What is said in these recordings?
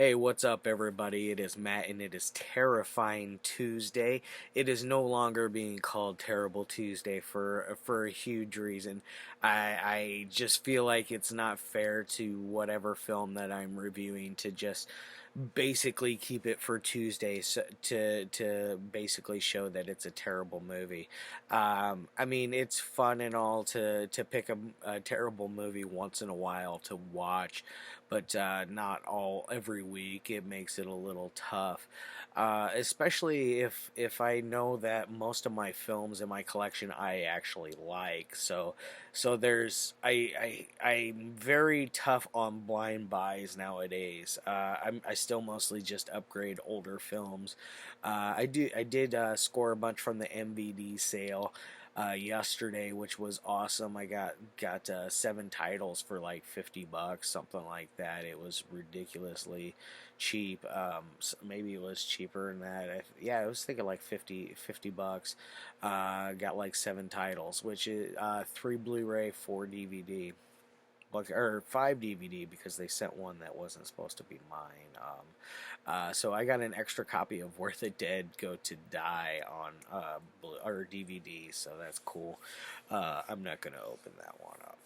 Hey, what's up, everybody? It is Matt, and it is Terrifying Tuesday. It is no longer being called Terrible Tuesday for a huge reason. I just feel like it's not fair to whatever film that I'm reviewing to just basically keep it for Tuesday to basically show that it's a terrible movie. I mean, it's fun and all to pick a terrible movie once in a while to watch, but not all every week. It makes it a little tough, especially if I know that most of my films in my collection I actually like. So I'm very tough on blind buys nowadays. I still mostly just upgrade older films. I did score a bunch from the MVD sale yesterday, which was awesome. I got 7 titles for like $50, something like that. It was ridiculously cheap. Maybe it was cheaper than that. Yeah, I was thinking like $50. Got like 7 titles, which is 3 Blu-ray, 4 DVD. Or 5 DVD because they sent one that wasn't supposed to be mine. So I got an extra copy of Where the Dead Go to Die on or DVD, so that's cool. I'm not gonna open that one up.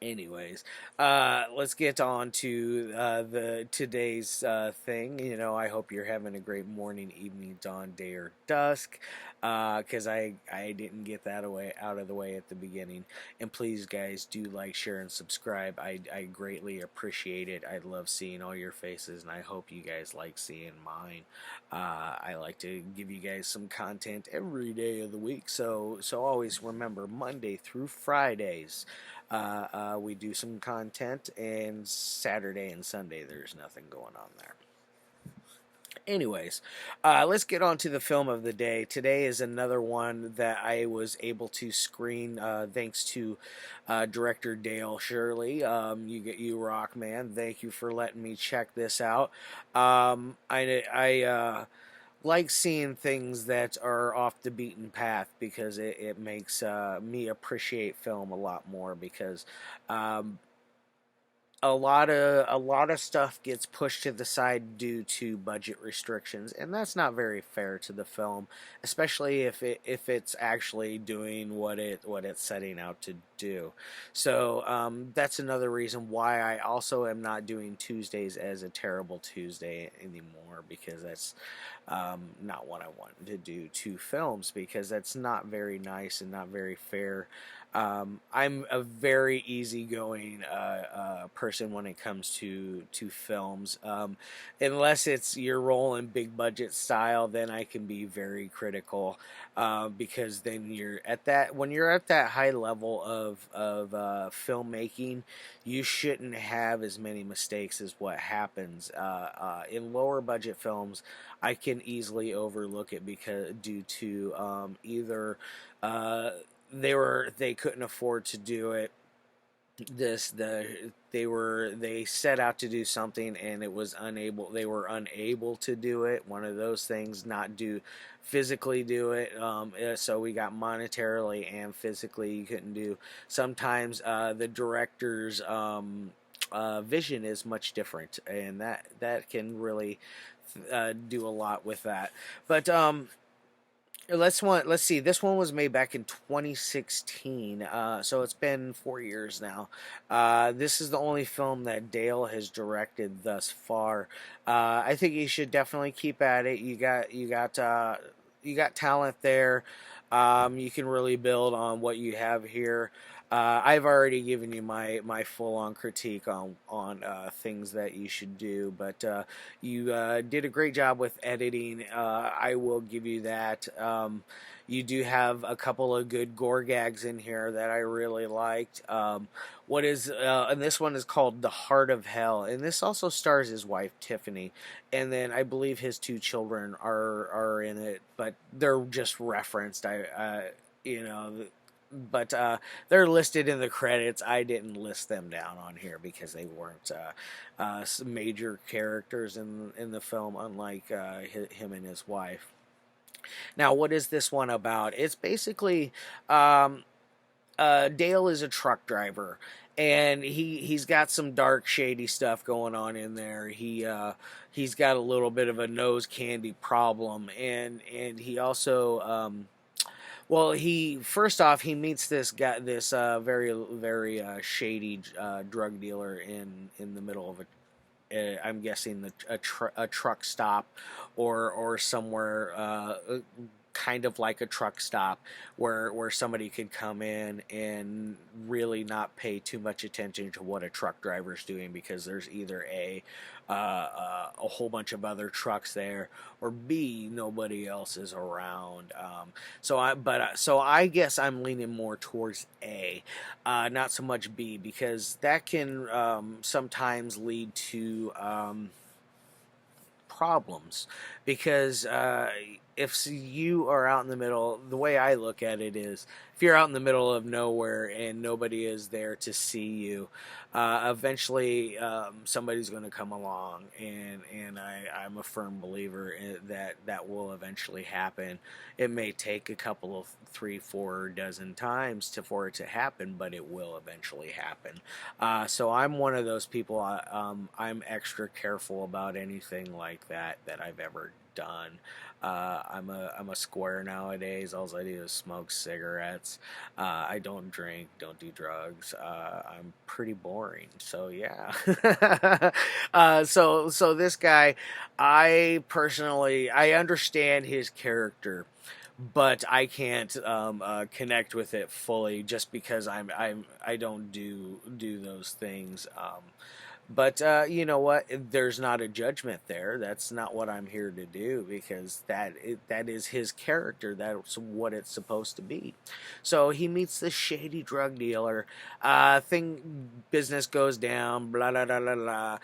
Anyways, let's get on to the today's thing. I hope you're having a great morning, evening, dawn, day, or dusk. Because I didn't get that out of the way at the beginning. And please, guys, do like, share, and subscribe. I greatly appreciate it. I love seeing all your faces, and I hope you guys like seeing mine. I like to give you guys some content every day of the week. So always remember, Monday through Fridays. We do some content, and Saturday and Sunday there's nothing going on there. Anyways, let's get on to the film of the day. Today is another one that I was able to screen thanks to director Dale Shirley. You rock, man. Thank you for letting me check this out. I like seeing things that are off the beaten path because it makes me appreciate film a lot more because a lot of stuff gets pushed to the side due to budget restrictions, and that's not very fair to the film, especially if it's actually doing what it's setting out to do. So that's another reason why I also am not doing Tuesdays as a terrible Tuesday anymore, because that's not what I want to do to films, because that's not very nice and not very fair. I'm a very easygoing person when it comes to films. Unless it's your role in big budget style, then I can be very critical, because then when you're at that high level of filmmaking, you shouldn't have as many mistakes as what happens in lower budget films. I can easily overlook it because due to either they couldn't afford to do it. They set out to do something and they were unable to do it. One of those things, not physically do it. So we got monetarily and physically you couldn't do. Sometimes the director's vision is much different, and that can really do a lot with that. But let's see. This one was made back in 2016, so it's been 4 years now. This is the only film that Dale has directed thus far. I think you should definitely keep at it. You got talent there. You can really build on what you have here. I've already given you my full-on critique on things that you should do, but you did a great job with editing. I will give you that. You do have a couple of good gore gags in here that I really liked. And this one is called The Heart of Hell, and this also stars his wife Tiffany, and then I believe his 2 children are in it, but they're just referenced. But they're listed in the credits. I didn't list them down on here because they weren't major characters in the film, unlike him and his wife. Now, what is this one about? It's basically Dale is a truck driver, and he's got some dark, shady stuff going on in there. He's got a little bit of a nose candy problem, and he also well, he first off he meets this guy, this very shady drug dealer in the middle of a I'm guessing a truck stop, or somewhere kind of like a truck stop where somebody could come in and really not pay too much attention to what a truck driver's doing, because there's either a whole bunch of other trucks there, or B, nobody else is around. So I guess I'm leaning more towards A, not so much B, because that can sometimes lead to problems, because if you are out in the middle, the way I look at it is, if you're out in the middle of nowhere and nobody is there to see you, eventually somebody's going to come along, and I'm a firm believer that that will eventually happen. It may take a couple of 3-4 dozen times for it to happen, but it will eventually happen. So I'm one of those people. I'm extra careful about anything like that I've ever done. I'm a square nowadays. All I do is smoke cigarettes. I don't drink, don't do drugs. I'm pretty boring. So yeah. So this guy, I understand his character, but I can't connect with it fully, just because I don't do those things. But you know what? There's not a judgment there. That's not what I'm here to do, because that is his character. That's what it's supposed to be. So he meets this shady drug dealer. Business goes down. Blah blah blah blah blah.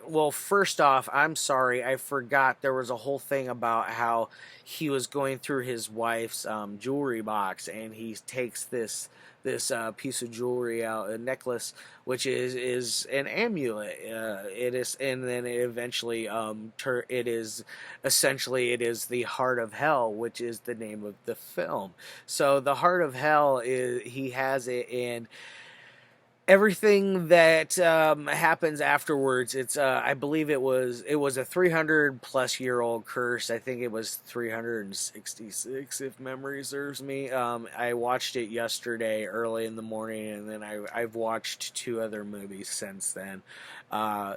Well, first off, I'm sorry, I forgot there was a whole thing about how he was going through his wife's jewelry box, and he takes this piece of jewelry out, a necklace, which is an amulet. It is, and then it eventually it is the Heart of Hell, which is the name of the film. So the Heart of Hell he has it, and everything that happens afterwards, it's I believe it was a 300+ year old curse. I think it was 366, if memory serves me. I watched it yesterday early in the morning, and then I've watched 2 other movies since then.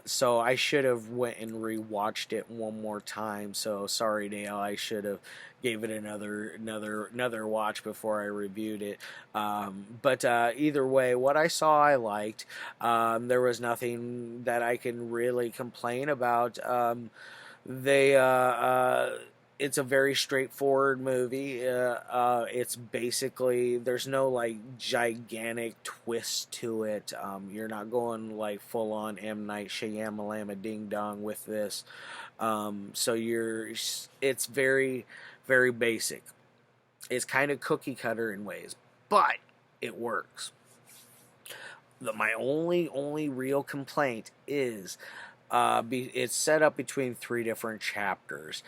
So I should have went and rewatched it one more time. So sorry, Dale. I should have gave it another watch before I reviewed it. But either way, what I saw I liked. There was nothing that I can really complain about. They It's a very straightforward movie. It's basically, there's no like gigantic twist to it. You're not going like full on M. Night Shyamalan Ding Dong with this. It's very, very basic. It's kind of cookie cutter in ways, but it works. My only real complaint is it's set up between 3 different chapters.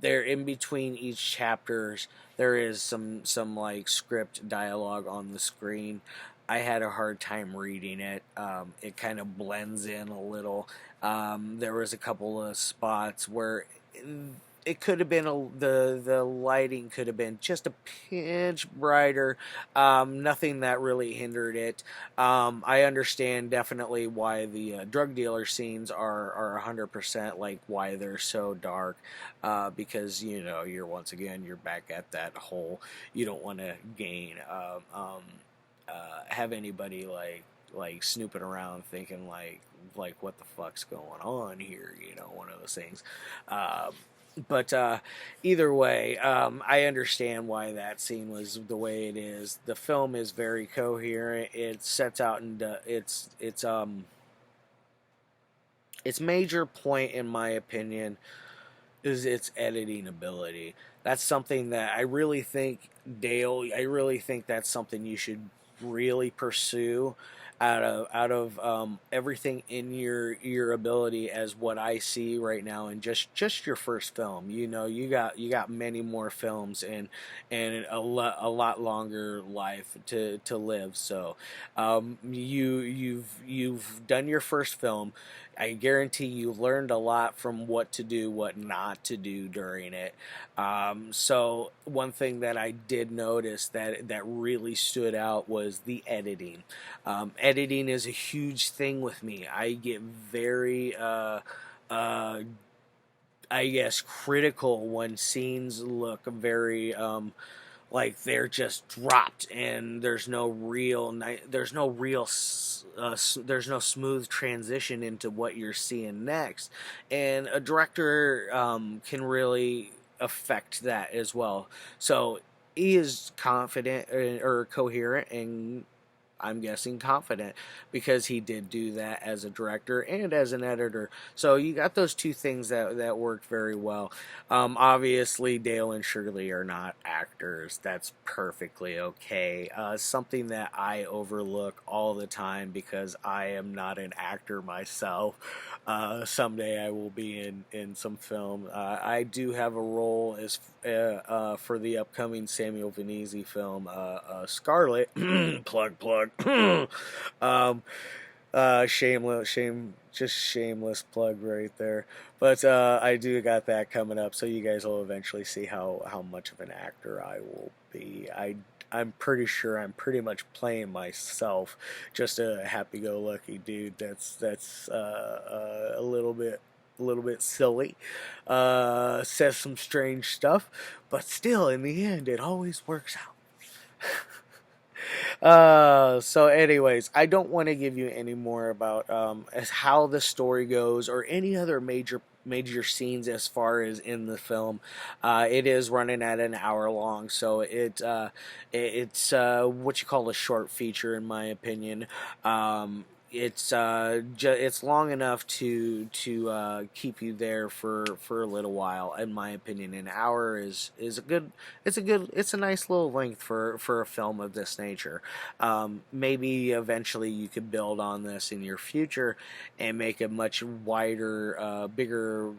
There, in between each chapters, there is some like script dialogue on the screen. I had a hard time reading it. It kind of blends in a little. There was a couple of spots where it could have been the lighting could have been just a pinch brighter. Nothing that really hindered it. I understand definitely why the drug dealer scenes are 100%, like why they're so dark, because you're back at that whole, you don't want to have anybody like snooping around thinking like what the fuck's going on here, one of those things. But either way, I understand why that scene was the way it is. The film is very coherent. It sets out into its major point, in my opinion, is its editing ability. That's something that I really think, Dale, I really think that's something you should really pursue. out of everything in your ability as what I see right now, and just your first film. You got many more films and a lot longer life to live. So you've done your first film. I guarantee you learned a lot from what to do, what not to do during it. So one thing that I did notice that really stood out was the editing. Editing is a huge thing with me. I get very uh, I guess critical when scenes look very like they're just dropped and there's no smooth transition into what you're seeing next, and a director can really affect that as well. So he is confident or coherent, and I'm guessing confident, because he did do that as a director and as an editor. So you got those two things that worked very well. Obviously, Dale and Shirley are not actors. That's perfectly okay. Something that I overlook all the time because I am not an actor myself. Someday I will be in some film. I do have a role as for the upcoming Samuel Venezi film, Scarlet. Plug. um, just shameless plug right there. But I do got that coming up, so you guys will eventually see how much of an actor I will be. I'm pretty sure I'm pretty much playing myself, just a happy-go-lucky dude. That's a little bit silly, says some strange stuff, but still, in the end, it always works out. So anyways, I don't want to give you any more about as how the story goes or any other major scenes as far as in the film. It is running at an hour long, so it's what you call a short feature, in my opinion. It's long enough to keep you there for a little while. In my opinion, an hour is a good. It's a nice little length for a film of this nature. Maybe eventually you could build on this in your future and make a much wider, bigger.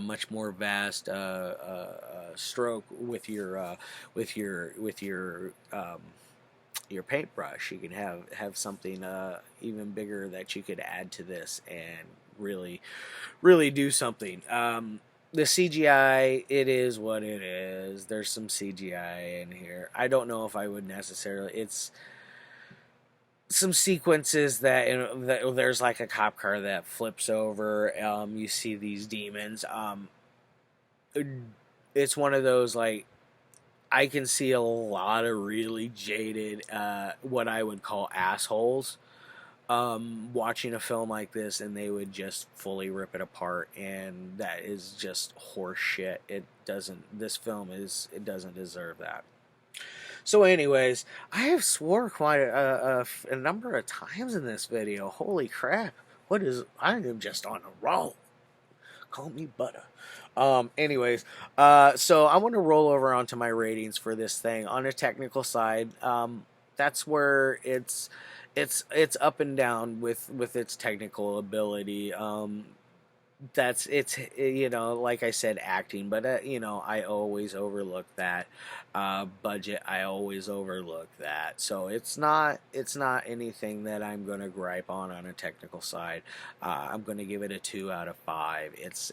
Much more vast stroke with your paintbrush. You can have something even bigger that you could add to this and really do something. The CGI, it is what it is. There's some CGI in here. I don't know if I would necessarily. It's some sequences that there's like a cop car that flips over. You see these demons. It's one of those, like, I can see a lot of really jaded, what I would call assholes, watching a film like this, and they would just fully rip it apart, and that is just horse shit. It doesn't deserve that. So anyways, I have swore quite a number of times in this video. Holy crap. I am just on a roll. Call me butter. Anyways, so I want to roll over onto my ratings for this thing. On a technical side, that's where it's up and down with its technical ability. That's it's like I said, acting, but I always overlook that. Budget, I always overlook that. So it's not anything that I'm going to gripe on a technical side. I'm going to give it a 2 out of 5. It's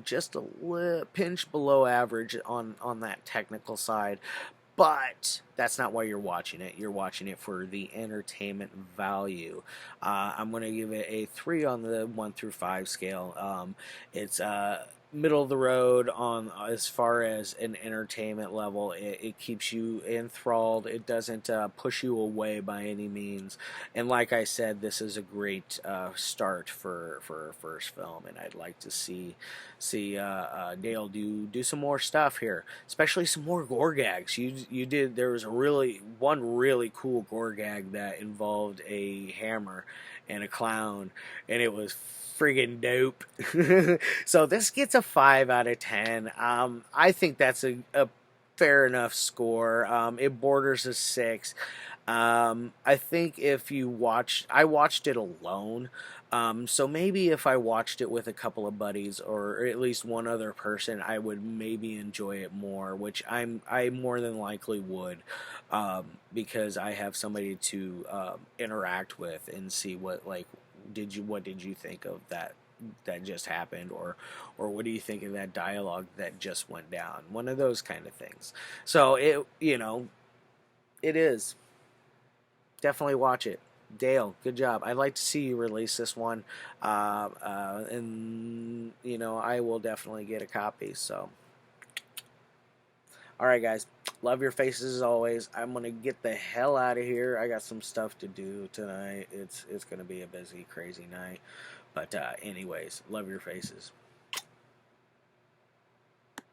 just a pinch below average on that technical side. But that's not why you're watching it. You're watching it for the entertainment value. I'm going to give it a 3 on the 1 through 5 scale. It's middle of the road on as far as an entertainment level. It keeps you enthralled. It doesn't push you away by any means. And like I said, this is a great start for a first film, and I'd like to see Dale do some more stuff here, especially some more gore gags. There was one really cool gore gag that involved a hammer and a clown, and it was friggin' dope. So this gets a 5 out of 10. I think that's a fair enough score. It borders a 6. I think if you I watched it alone. So maybe if I watched it with a couple of buddies or at least one other person, I would maybe enjoy it more, which I more than likely would, because I have somebody to interact with and see what did you think of that just happened, or what do you think of that dialogue that just went down, one of those kind of things. So it is. Definitely watch it. Dale, good job. I'd like to see you release this one, and I will definitely get a copy. So, all right, guys, love your faces as always. I'm gonna get the hell out of here. I got some stuff to do tonight. It's gonna be a busy, crazy night. But anyways, love your faces.